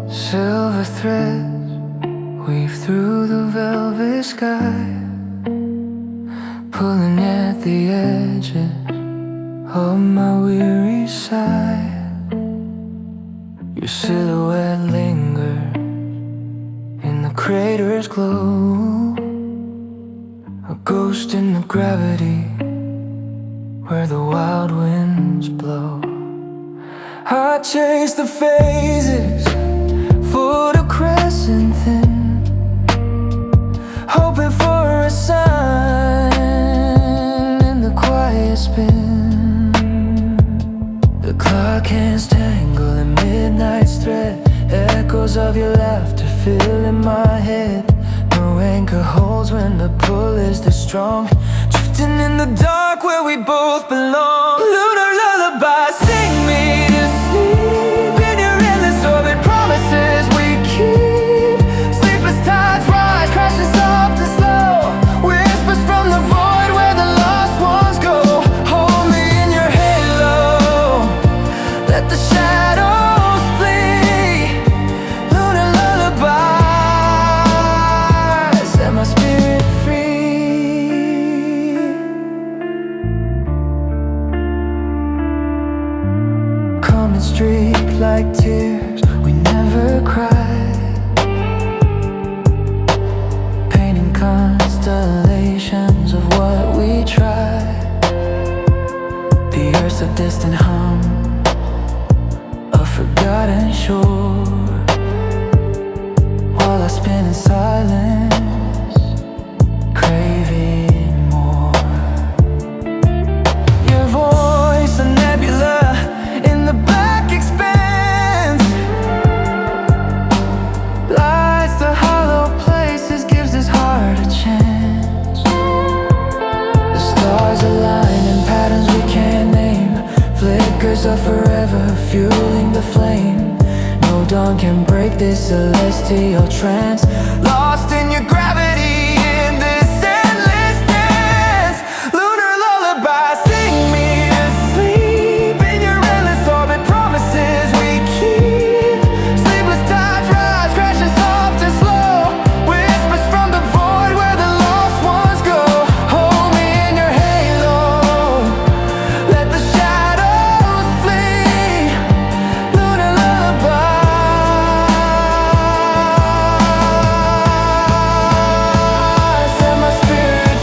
Silver threads weave through the velvet sky, pulling at the edges of my weary side. Your silhouette lingers in the crater's glow, a ghost in the gravity where the wild winds blow. I chase the phases, foot of crescent thin, hoping for a sign in the quiet spin. The clock hands tangle in midnight's thread, echoes of your laughter fill in my head. No anchor holds when the pull is this strong, drifting in the dark where we both belong. Lunar lullaby, sing me to sleep in your endless orbit, promises we keep. Sleepless tides rise, crashing soft and slow, whispers from the void where the lost ones go. Hold me in your halo, let the shadows flee. Lunar lullaby, set my spirit free. Common streak like tears we never cried, painting constellations of what we tried. The earth's a distant hum, a forgotten shore, while I spin in silence, craving more. Your voice, a nebula in the black expanse, lights the hollow places, gives this heart a chance. The stars align in patterns we can't name, flickers of forever fueling the flame. No dawn can break this celestial trance, lost in your gravity in this endless dance. Lunar lullaby, sing me to sleep in your endless orbit, promises we keep. Sleepless tides rise, crashing soft and slow, whispers from the void where the lost ones go. Hold me in your halo, let the shadows flee. Lunar lullaby, set my spirit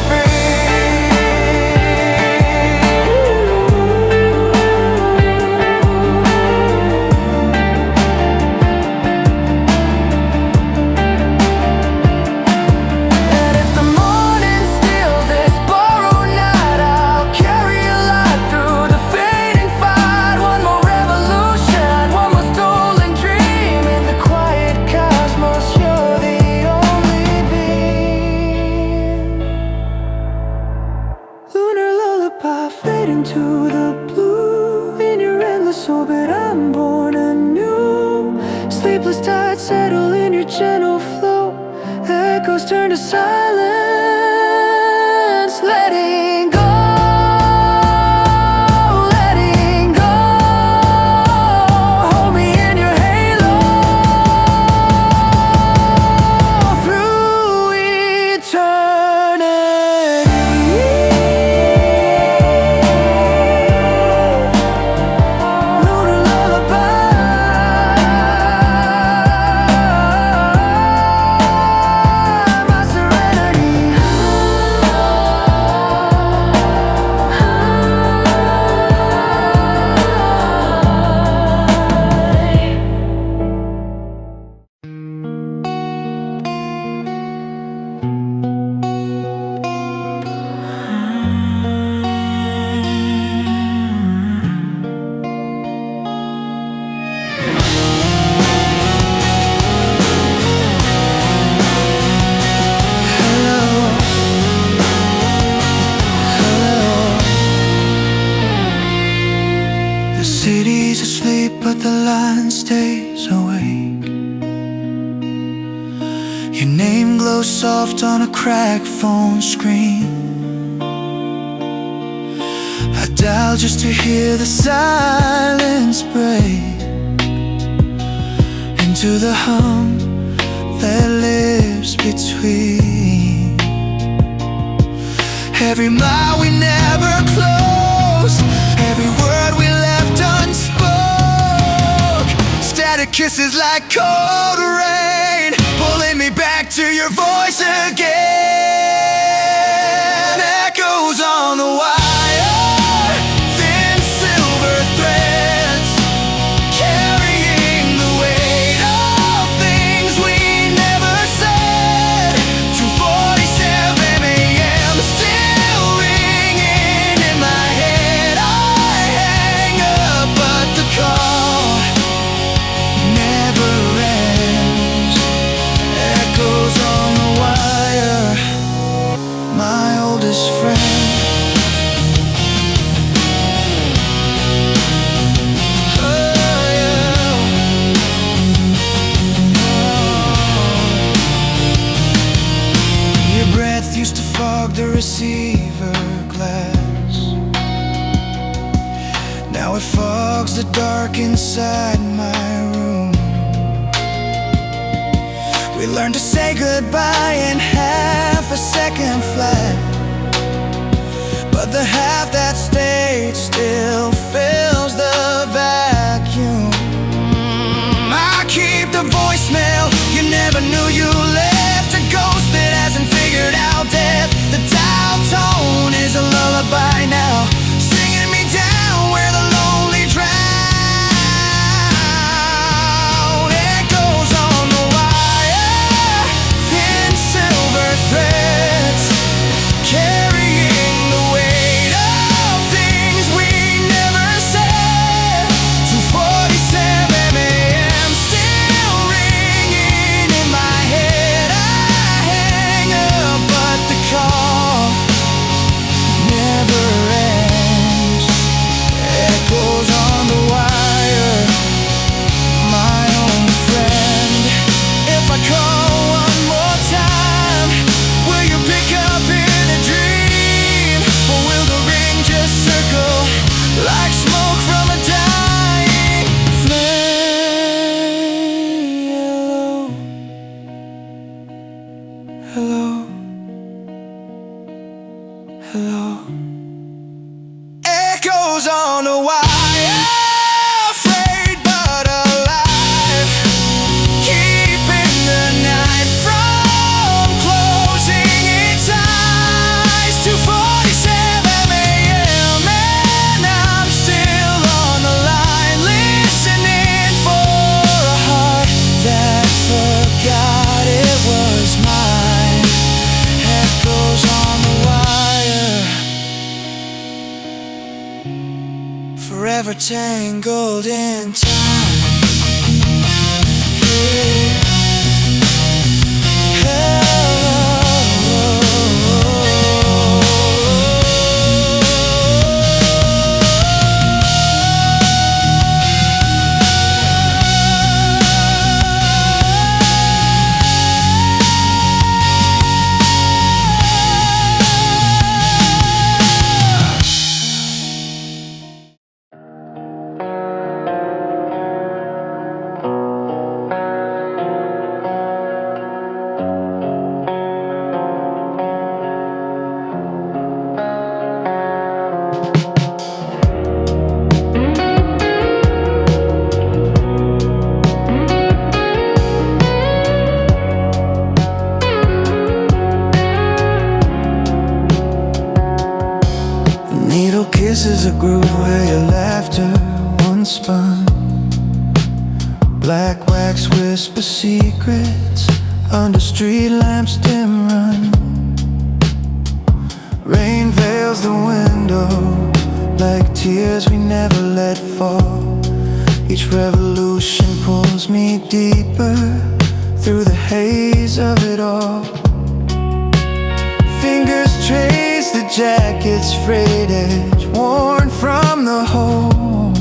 And if the morning steals this borrowed night, I'll carry a light through the fading fight. One more revolution, one more stolen dream in the quiet cosmos. You're the only beam. Lunar lullaby, fading to the blue in your endless orbit. I'm born anew. Sleepless tides settle in your gentle flow, echoes turn to silence, letting go, letting go. Hold me in your halo through eternity. Lunar lullaby, my serenity. The city's asleep, but the line stays awake. Your name glows soft on a cracked phone screen. I dial just to hear the silence break to the hum that lives between. Every mile we never closed, every word we left unspoke. Static kisses like cold rain, pulling me back to your voice again. Echoes on the wire, thin silver threads, carrying the weight of things we never said. 2:47 a.m. still ringing in my head. I hang up, but the call never ends. Echoes on the wire, my oldest friend. Used to fog the receiver glass. Now it fogs the dark inside my room. We learned to say goodbye in half a second flat, but the half that stayed still fills the vacuum. I keep the voicemail you never knew you left, a ghost that hasn't figured out death. The dial tone is a lullaby now, singing me down where the lonely drown. Echoes on the wire, thin silver threads, carrying the weight of things we never said. 2:47 a.m. still ringing in my head. I hang up, but the call never ends. Echoes on the wire, my own friend. If I call one more time, will you pick up in a dream? Or will the ring just circle like smoke from a dying flame? Hello, hello, hello. Echoes on the wire, afraid but alive, keeping the night from closing its eyes. 2:47 a.m. and I'm still on the line, listening for a heart that forgot it was mine. Echoes on the wire, forever tangled in time. Needle kisses a groove where your laughter once spun. Black wax whisper secrets under street lamps dim run. Rain veils the window like tears we never let fall. Each revolution pulls me deeper through the haze of it all. Fingers trace the jacket's frayed edge, worn from the hold.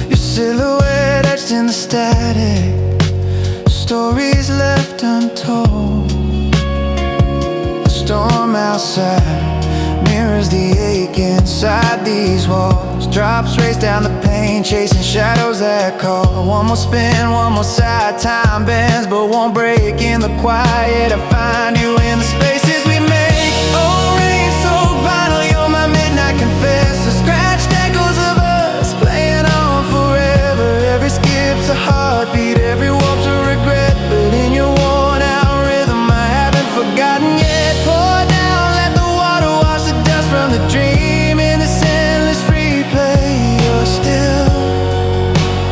Your silhouette etched in the static, stories left untold. The storm outside mirrors hammers the ache inside these walls. Drops race down the pain, chasing shadows that call. One more spin, one more side, time bends but won't break. In the quiet I find you in the spaces we make. Oh, rain-soaked vinyl, you're my midnight confessor. Scratched echoes of us playing on forever. Every skip's a heartbeat, every warp's a regret. But in your worn-out rhythm I haven't forgotten yet. Pour down, let the water wash the dust from the dream. In this endless replay, you're still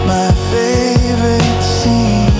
my favorite scene.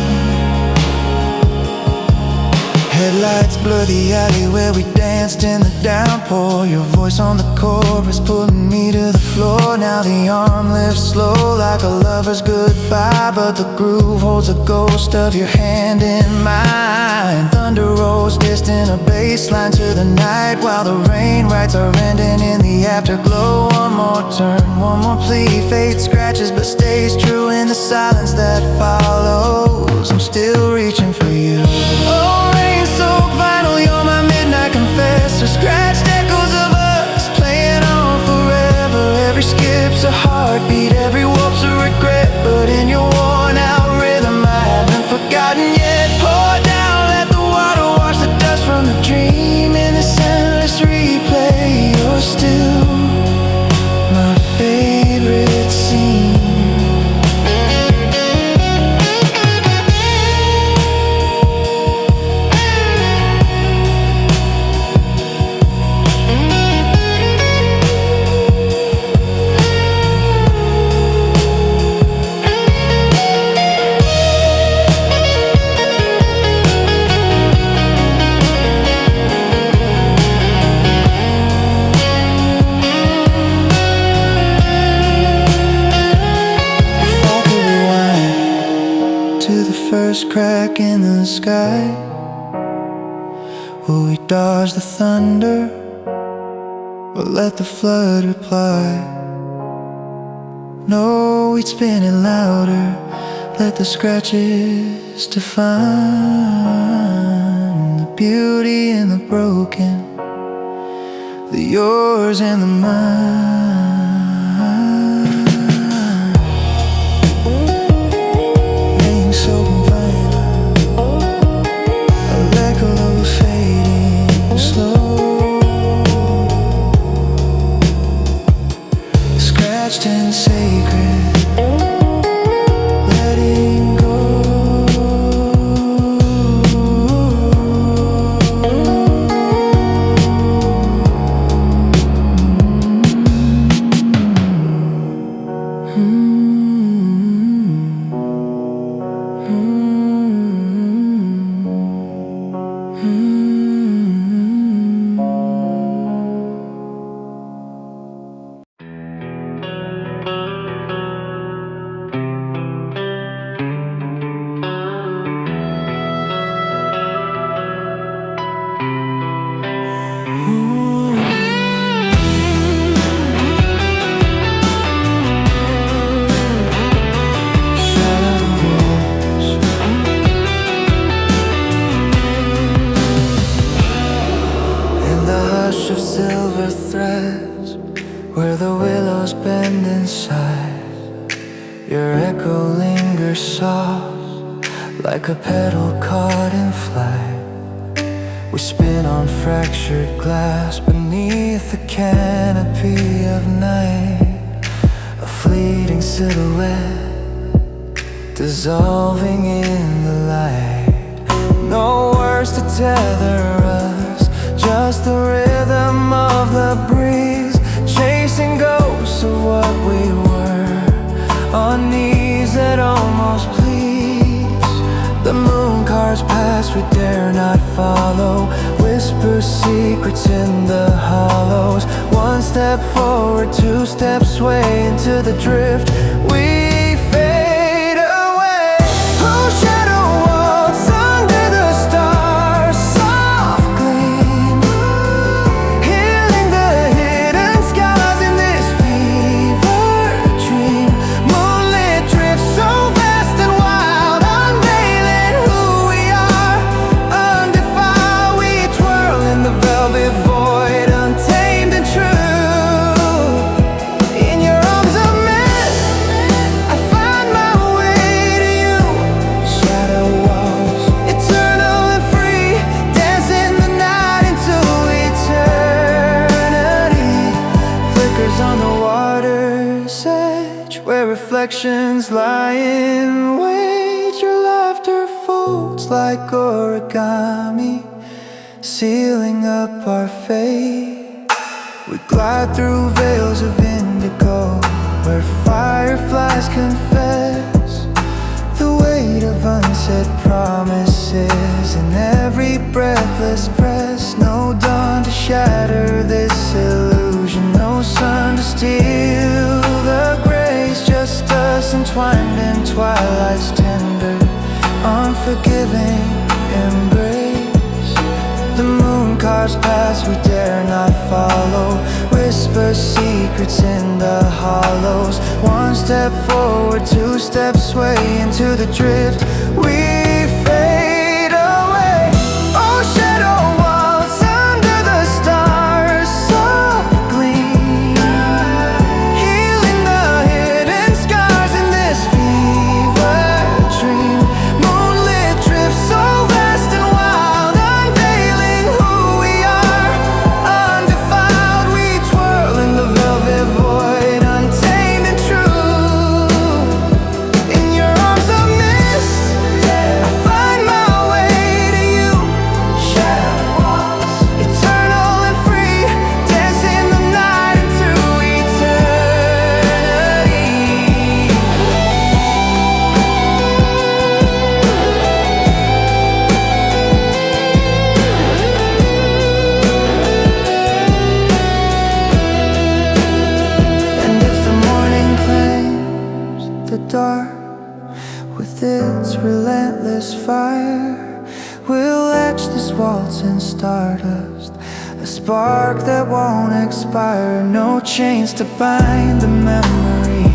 Headlights blur the alley where we danced in the downpour. Your voice on the chorus pulling me to the floor. Now the arm lifts slow like a lover's goodbye, but the groove holds a ghost of your hand in mine. Thunder rolls distant, a bass line to the night, while the rain writes our ending in the afterglow. One more turn, one more plea. Fate scratches but stays true in the silence that follows. I'm still reaching for you. Oh, rain-soaked vinyl, you're my midnight confessor. Scratched echoes of us playing on forever. Every skip's a heartbeat, every warp's a regret. But in your worn-out rhythm I haven't forgotten yet. Pour down, let the water wash the dust from the dream. In this endless replay, you're still my favorite scene. First crack in the sky, will we dodge the thunder or let the flood reply? No, we'd spin it louder, let the scratches define the beauty and the broken, the yours and the mine. And sacred, letting go. Of silver threads, where the willows bend inside, your echo lingers soft, like a petal caught in flight. We spin on fractured glass beneath the canopy of night, a fleeting silhouette dissolving in the light. No words to tether us, just the rhythm of the breeze, chasing ghosts of what we were, on knees that almost please. The moon cars past, we dare not follow, whisper secrets in the hollows. One step forward, two steps sway into the drift. We fade away. Oh, shadow waltz under the stars, soft gleam, healing the hidden scars in this fever dream. Moonlit drift so vast and wild, unveiling who we are, undefiled. We twirl in the velvet void, untamed and true. reflections lie in wait. Your laughter folds like origami, sealing up our fate. We glide through veils of indigo, where fireflies confess the weight of unsaid promises. In every breathless press, no dawn to shatter this illusion, no sun to steal the grace. Just us entwined in twilight's tender, unforgiving embrace. The moon carves paths we dare not follow, whispers secrets in the hollows. One step forward, two steps sway into the drift. We fade away. Oh, shadow waltz under the stars, soft gleam, healing the hidden scars in this fever dream. Moonlit drift so vast and wild, unveiling who we are. Undefiled, we twirl in the velvet void, untamed and true. In your arms of mist, I find my way to you. Shadow waltz, eternal and free, dancing the night into eternity. And if the morning claims the dark with its relentless fire, we'll etch this waltz in stardust, a spark that won't expire. No chains to bind the memory,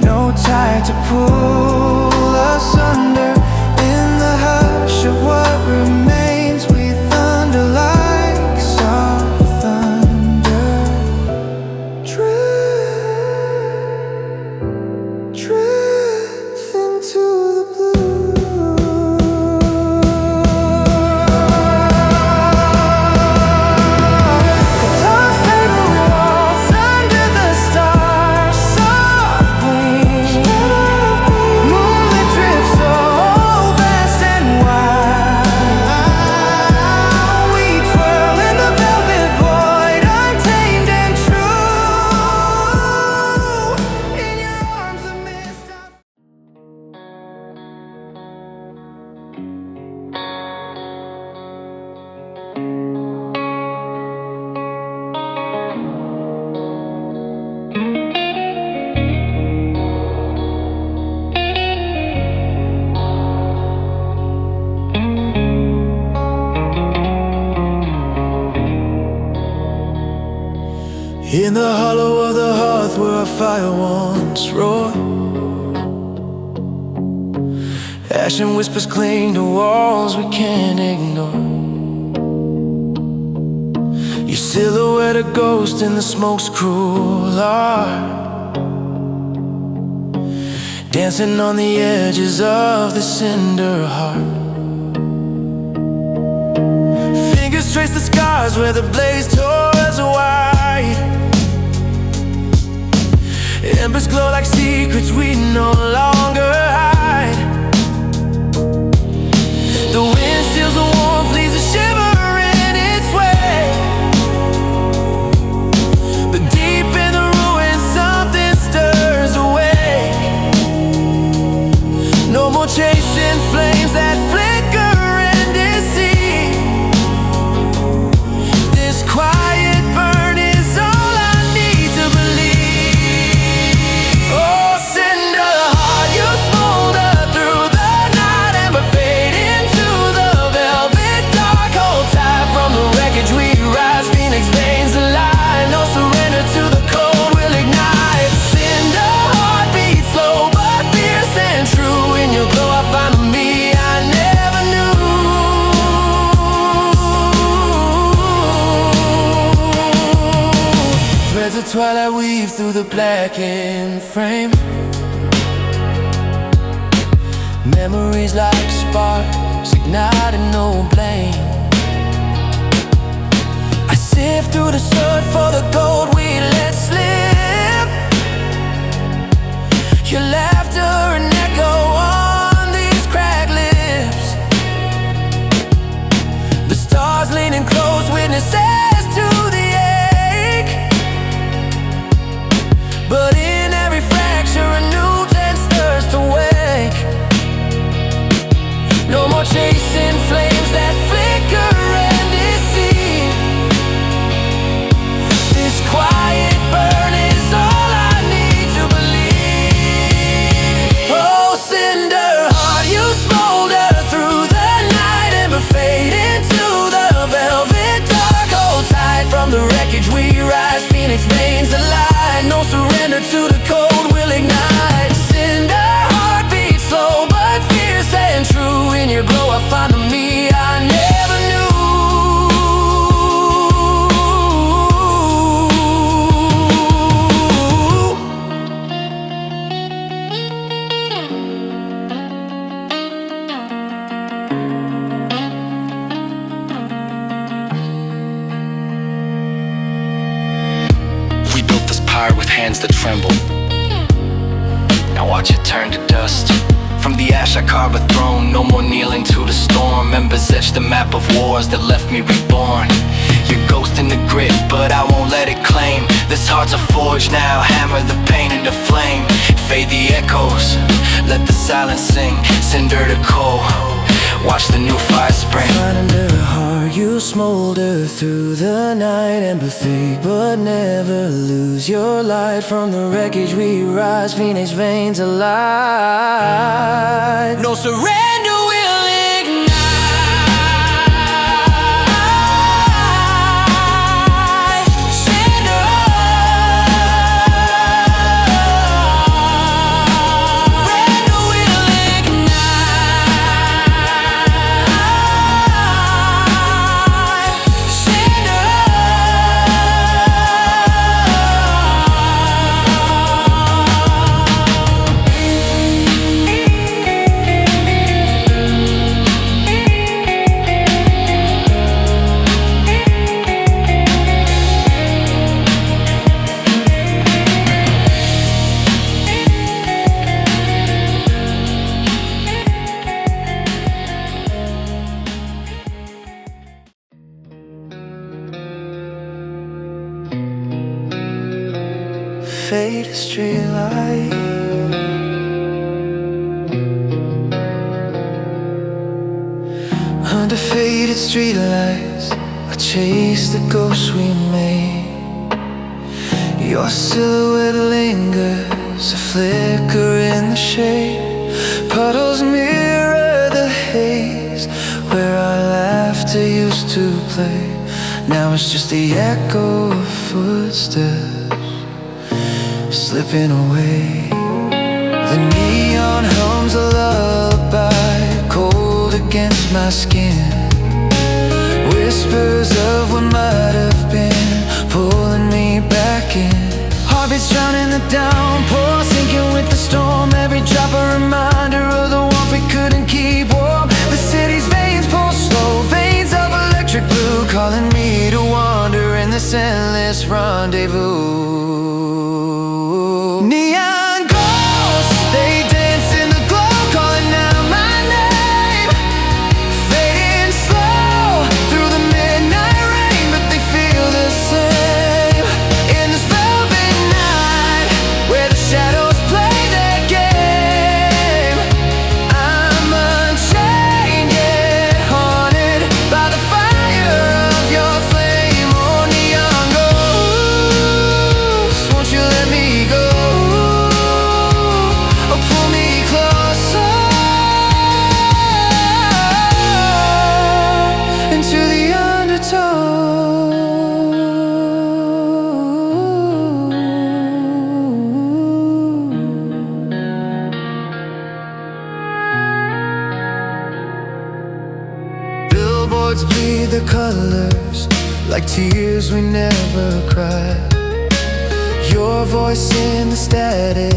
no tide to pull us under. In the hush of what remains, we thunder like soft thunder. Drift into the blue. Guitars play the waltz under the stars, soft gleam. Moonlit drift so vast and wide. We twirl in the velvet void, untamed and true. In your arms of mist, in the hollow of the hearth where a fire once roared, ashen whispers cling to walls we can't ignore. Your silhouette a ghost in the smoke's cruel art, dancing on the edges of the Cinder Heart. Fingers trace the scars where the blaze tore us wide. Embers glow like secrets we no longer hide. The wind steals the warmth, leaves a shiver in its wake. But deep in the ruins something stirs awake. No more chasing flames that flicker and deceive. This quiet burn is all I need to believe. Oh, Cinder Heart, you smolder through the night and fade into the velvet dark. Hold tight from the wreckage we rise, phoenix veins alive. No surrender to the cold will ignite. Cinder Heart beats slow but fierce and true. In your glow I find me I never knew. Threads of twilight weave through the blackened frame. Memories like sparks, igniting no blame. I sift through the soot for the gold we let slip. Your chasing flames that flicker and deceive. This quiet burn is all I need to believe. Oh, Cinder Heart, you smolder through the night and fade into the velvet dark. Hold tight from the wreckage we rise, phoenix veins alive. No surrender to the cold will ignite. Cinder Heart beats slow but fierce and true. In your glow I find the me I never knew. We built this pyre with hands that tremble. Now watch it turn to dust. From the ash I carve a throne, no more kneeling to the storm. Embers etch the map of wars that left me reborn. Your ghost in the grip, but I won't let it claim. This heart's a forge now, hammer the pain into flame. Fade the echoes, let the silence sing. Cinder to coal, watch the new fire spring. Cinder Heart, you smolder through the night and fade but never lose your light. From the wreckage we rise, phoenix veins alive. No surrender will ignite. Cinder Heart, surrender will ignite. Cinder faded streetlight. Under faded streetlights, I chase the ghosts we made. Your silhouette lingers, a flicker in the shade. Puddles mirror the haze where our laughter used to play. Now it's just the echo of footsteps slipping away. The neon hums a lullaby, cold against my skin. Whispers of what might have been, pulling me back in. Heartbeats drowning the downpour, sinking with the storm. Every drop a reminder of the warmth we couldn't keep warm. The city's veins pulse slow, veins of electric blue, calling me to wander in this endless rendezvous. Neon ghosts, they dance in the glow, calling out my name. Fading slow through the midnight rain, but they feel the same. In this velvet night, where the shadows play their game, I'm unchained yet haunted by the fire of your flame. Oh, neon ghosts, won't you let me go? Oh, pull me closer into the undertow. Billboards bleed the colors like tears we never cried. Your voice in the static,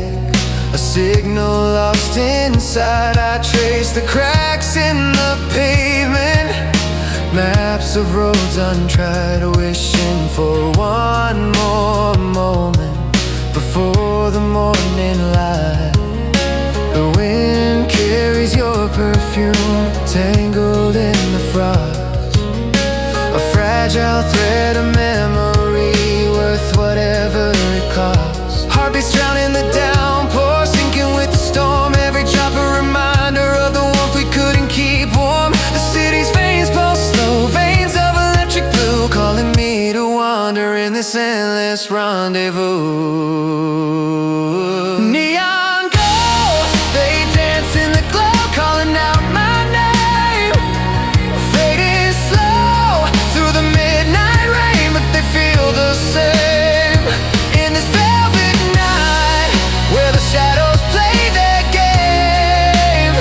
a signal lost inside. I trace the cracks in the pavement, maps of roads untried, wishing for one more moment before the morning light. The wind carries your perfume, tangled in the frost, a fragile thread of memory worth whatever it costs. Heartbeats drown in the downpour, sinking with the storm. Every drop a reminder of the warmth we couldn't keep warm. this endless rendezvous. Neon ghosts, they dance in the glow, calling out my name. Fading slow through the midnight rain, but they feel the same. In this velvet night, where the shadows play their game,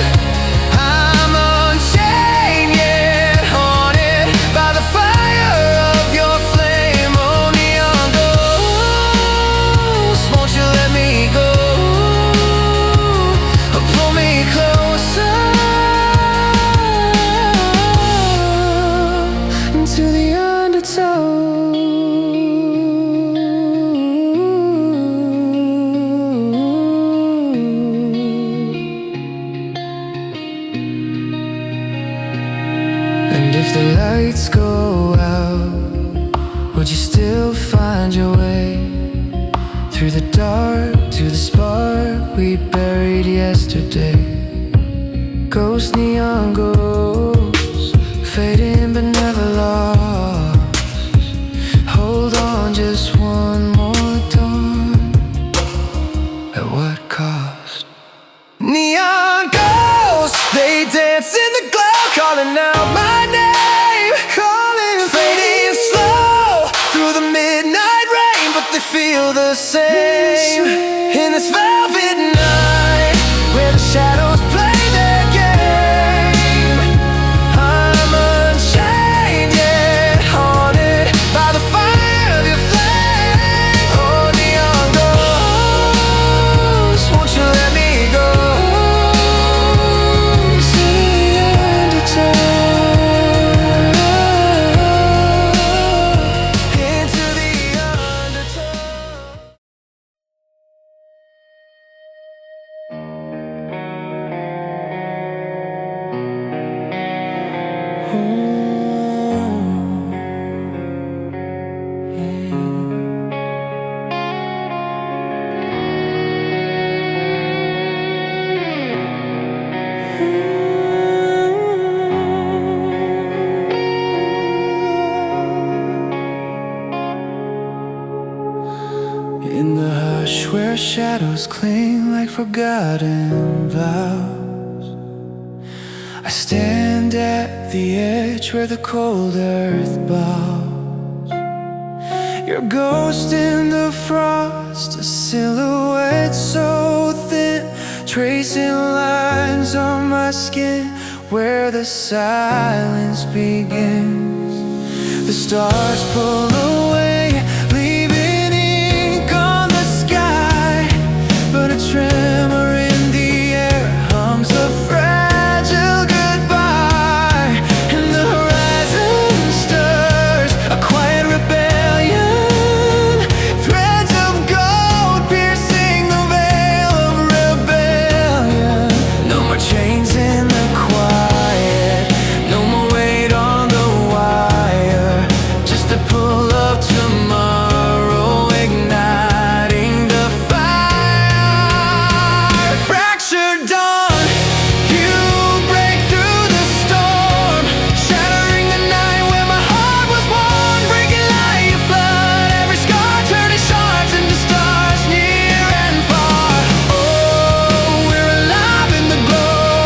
I'm unchained yet haunted by the fire of your flame. Oh, neon ghost, won't you let me go? Pull me closer into the undertow. And if the lights go out, would you still find your way through the dark to the spark we buried yesterday? Ghost, neon ghosts, fading but never lost. Hold on just one more dawn. At what cost? Neon ghosts, they dance in the glow, calling out my name. Fading slow through the midnight rain, but they feel the same. In this velvet night, where the shadows play their game, I'm unchained yet haunted by the fire of your flame. Oh, neon ghost, won't you let me go? Into the undertow. In the hush where shadows cling like forgotten vows, I stand at the edge where the cold earth bows. Your ghost in the frost, a silhouette so thin, tracing lines on my skin where the silence begins. The stars pull away, leaving ink on the sky, but a tremor in the air hums a fragile goodbye. And the horizon stirs a quiet rebellion, threads of gold piercing the veil of rebellion. No more chains in the quiet, no more weight on the wire, just the pull of tomorrow igniting the fire. Fractured dawn, you break through the storm, shattering the night where my heart was worn, breaking like a flood, every scar turning shards into stars near and far. Oh, we're alive in the glow,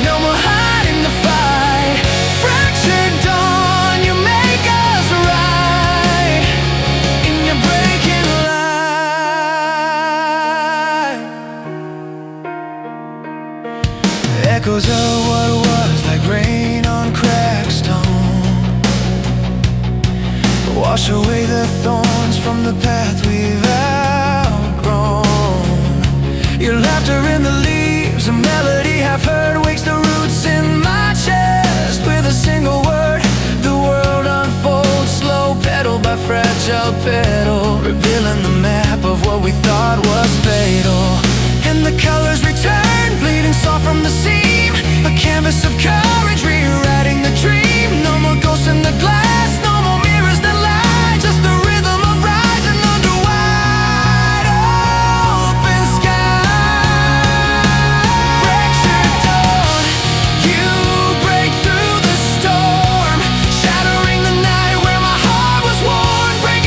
no more hiding the fight. Fractured dawn, you make us right in your breaking light. Echoes of what was like rain on cracked stone, wash away the thorns from the path we've outgrown. Your laughter in the leaves, a melody half heard, wakes the roots in my chest with a single word. The world unfolds, slow petal by fragile petal, revealing the map of what we thought was fatal. And the colors return, bleeding soft from the seam, a canvas of courage rewriting the dream. No more ghosts in the glass, no more mirrors that lie, just the rhythm of rising under wide open sky. Fractured dawn, you break through the storm, shattering the night where my heart was worn, breaking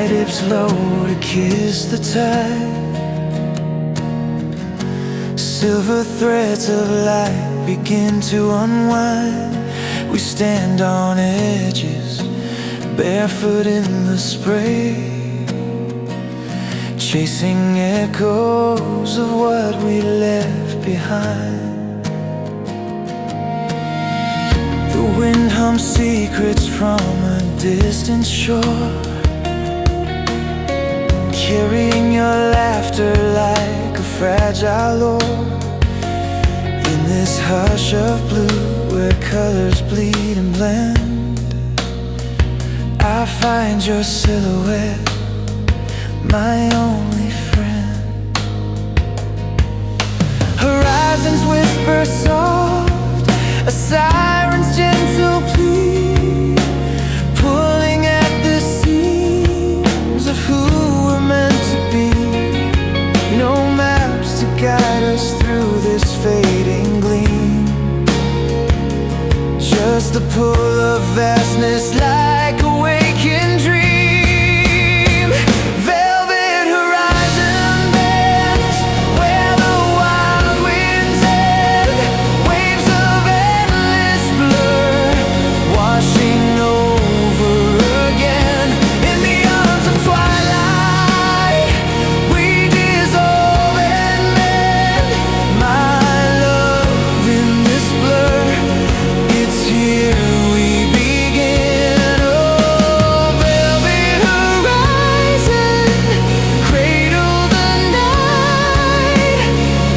My lips low to kiss the tide. Silver threads of light begin to unwind. We stand on edges, barefoot in the spray, chasing echoes of what we left behind. The wind hums secrets from a distant shore, carrying your laughter like a fragile orb. In this hush of blue where colors bleed and blend, I find your silhouette, my only friend. Horizons whisper soft, a siren's gentle plea, pulling at the seams of who we're meant to be. No maps to guide us through this fading gleam, just the pull of vastness like a waking dream. Velvet horizon bends where the wild winds end, waves of endless blur washing over again. In the arms of twilight we dissolve and mend. My love in this blur, it's here we begin. Oh, velvet horizon, cradle the night,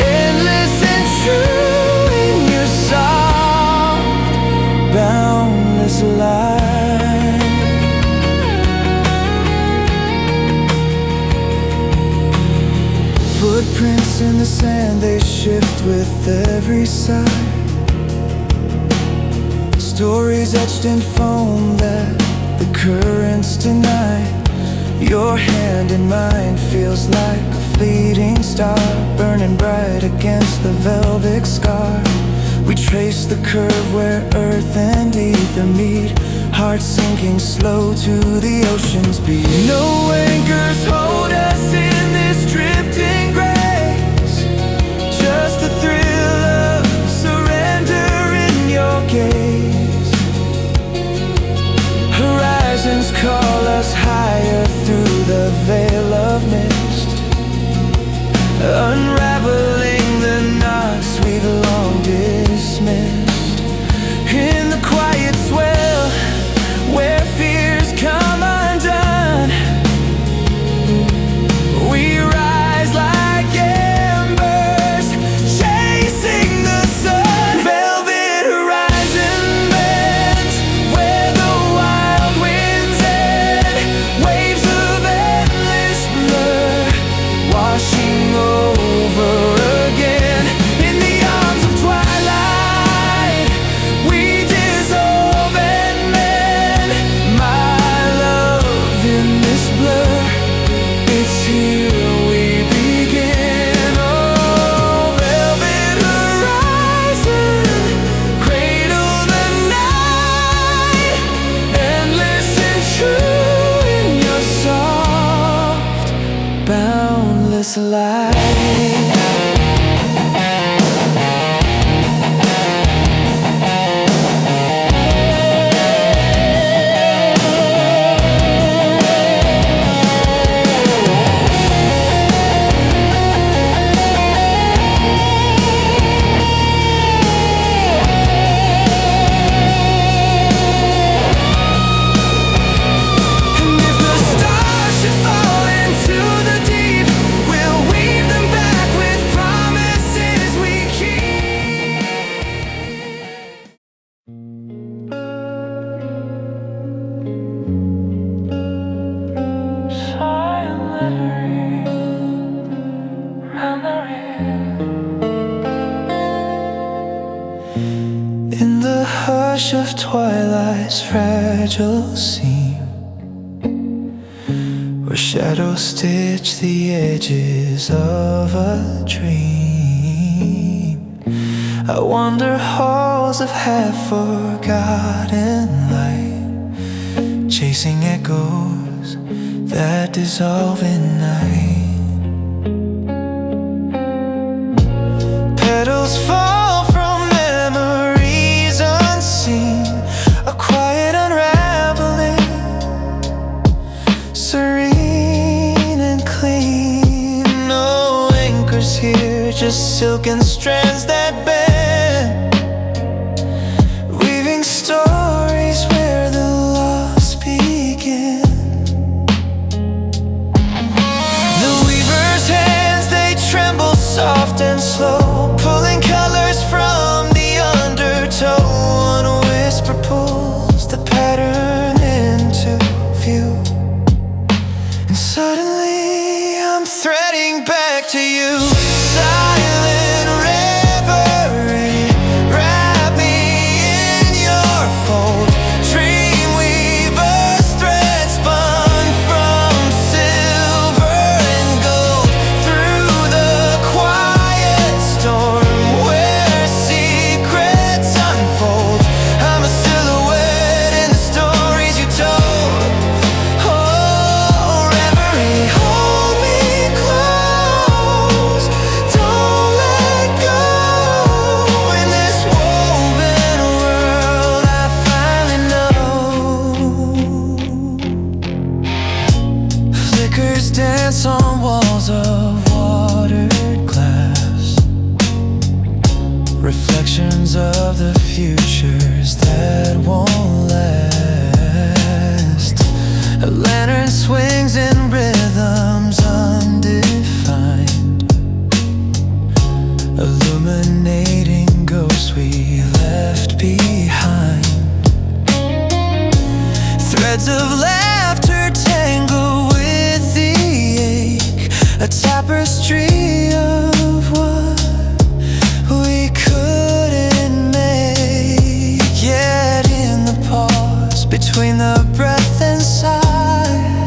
endless and true in your soft, boundless light. Footprints in the sand, they shift with every sigh. Stories etched in foam that the currents deny. Your hand in mine feels like a fleeting star, burning bright against the velvet scar. We trace the curve where earth and ether meet, hearts sinking slow to the ocean's beat. No anchors hold us in this drifting grace, just the thrill of surrender in your gaze. Horizons call us higher through the veil of mist, unraveling the knots we've long dismissed. In the quiet swell where fears come undone, we rise like embers chasing the sun. Velvet horizon bends where the wild winds end, waves of endless blur washing over again. In the arms of twilight we dissolve and mend. My love in this blur, it's here we begin. Oh, velvet horizon, cradle the night, endless and true in your soft, boundless light. And if the stars should fall into the deep, we'll weave them back with promises we keep. Silent lettering round the rim. In the hush of twilight's fragile seam, where shadows stitch the edges of a dream, I wander halls of half-forgotten light, chasing echoes that dissolve in night. Petals fall from memories unseen, a quiet unraveling, serene and clean. No anchors here, just silken strands that bend, weaving stories where the lost begin. The weaver's hands, they tremble soft and slow, pulling colors from the undertow. One whisper pulls the pattern into view, and suddenly I'm threading back to you. Silent reverie, wrap me in your fold. Dream weavers, thread spun from silver and gold. Through the quiet storm where secrets unfold, I'm a silhouette in the stories you told. Oh, reverie, hold me close, don't let go. In this woven world I finally know. Flickers dance on walls of watered glass, reflections of the futures that won't last. A lantern swings in rhythms undefined, illuminating ghosts we left behind. Threads of laughter tangle with the ache, a tapestry of what we couldn't make. Yet in the pause between the breath and sigh,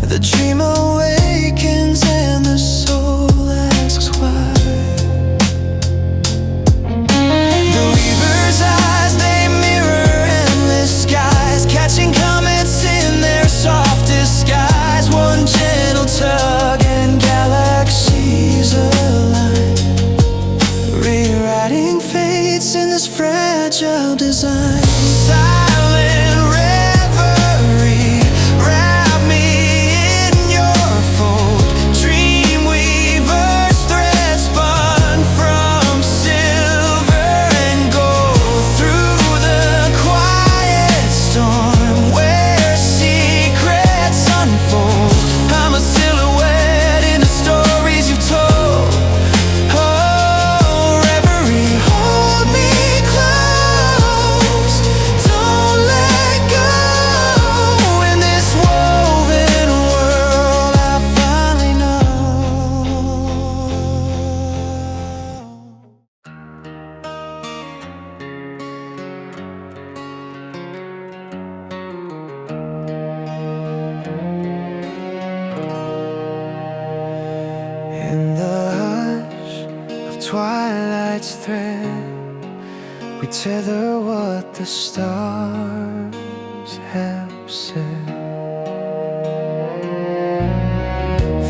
the dream awakens and the soul asks why. The weaver's eyes, they mirror endless skies, catching comets in their soft disguise. One gentle tug and galaxies align, rewriting fates in this fragile design. Silent reverie, wrap me in your fold. Dream weavers, thread spun from silver and gold. Through the quiet storm where secrets unfold, I'm a silhouette in the stories you've told. Oh, reverie, hold me close, don't let go. In this woven world I finally know. In the hush of twilight's thread, we tether what the stars have said.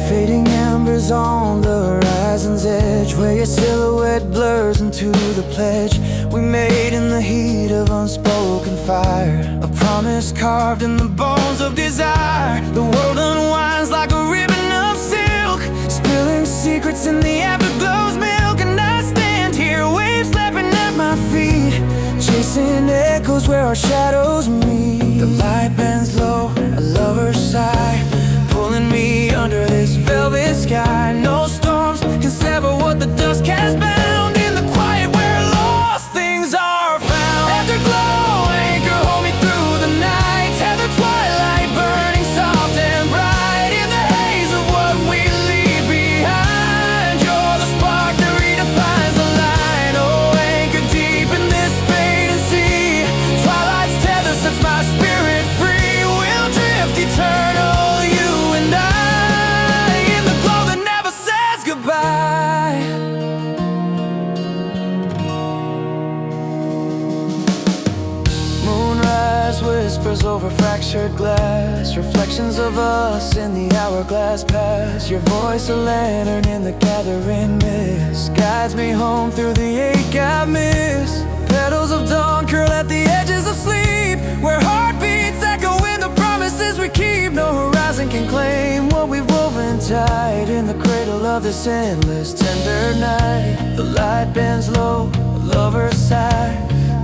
Fading embers on the horizon's edge, where your silhouette blurs into the pledge we made in the heat of unspoken fire. A promise carved in the bones of desire. The world unwinds like a ribbon of silk, spilling secrets in the afterglow's milk. And I stand here, waves lapping at my feet, chasing echoes where our shadows meet. The light bends low, a lover's sigh, pulling me under this velvet sky. No storms can sever what the dusk has bound, in the quiet where lost things are found. Afterglow anchor, hold me through the night. Tether twilight burning soft and bright, in the haze of what we leave behind. You're the spark that redefines the line. Oh, anchor deep in this fading sea. Twilight's tether sets my spirit free. We'll drift eternal, you and I, in the glow that never says goodbye. Moonrise whispers over fractured glass, reflections reflections of us in the hourglass past. Your voice a lantern in the gathering mist, guides me home through the ache I miss. Petals of dawn curl at the edges of sleep, where heartbeats echo in the promises we keep. No horizon can claim what we've woven tight in the cradle of this endless tender night. The light bends low, a lover's sigh,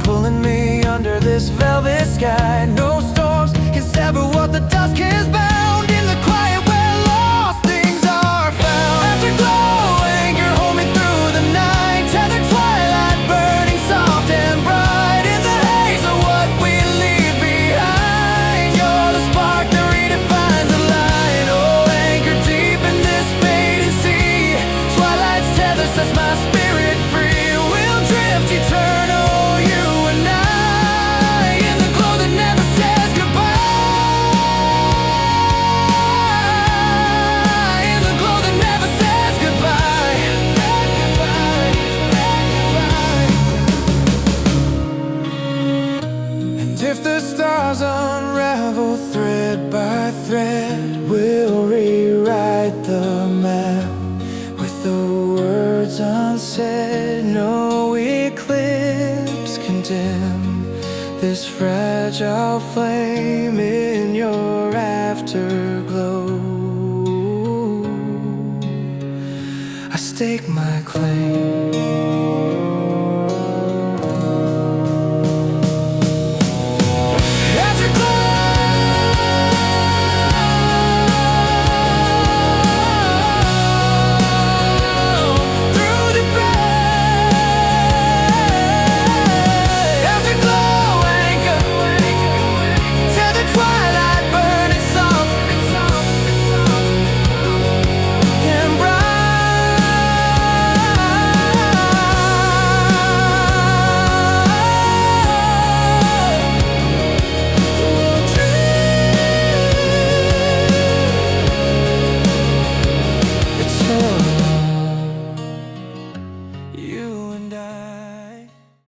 pulling me under this velvet sky. No storms can sever what the dusk has bound, in the quiet where lost things are found. Afterglow anchor, hold me through the night, tethered twilight burning soft and bright. In the haze of what we leave behind, you're the spark that redefines the light. Oh, anchor deep in this fading sea, twilight's tether sets my spirit free. We'll drift eternal, you and I, in the glow that never says goodbye. In the glow that never says goodbye. And if the stars unravel thread by thread, we'll rewrite the map with the words unsaid. No eclipse can dim this fragile flame in your afterglow. I stake my claim.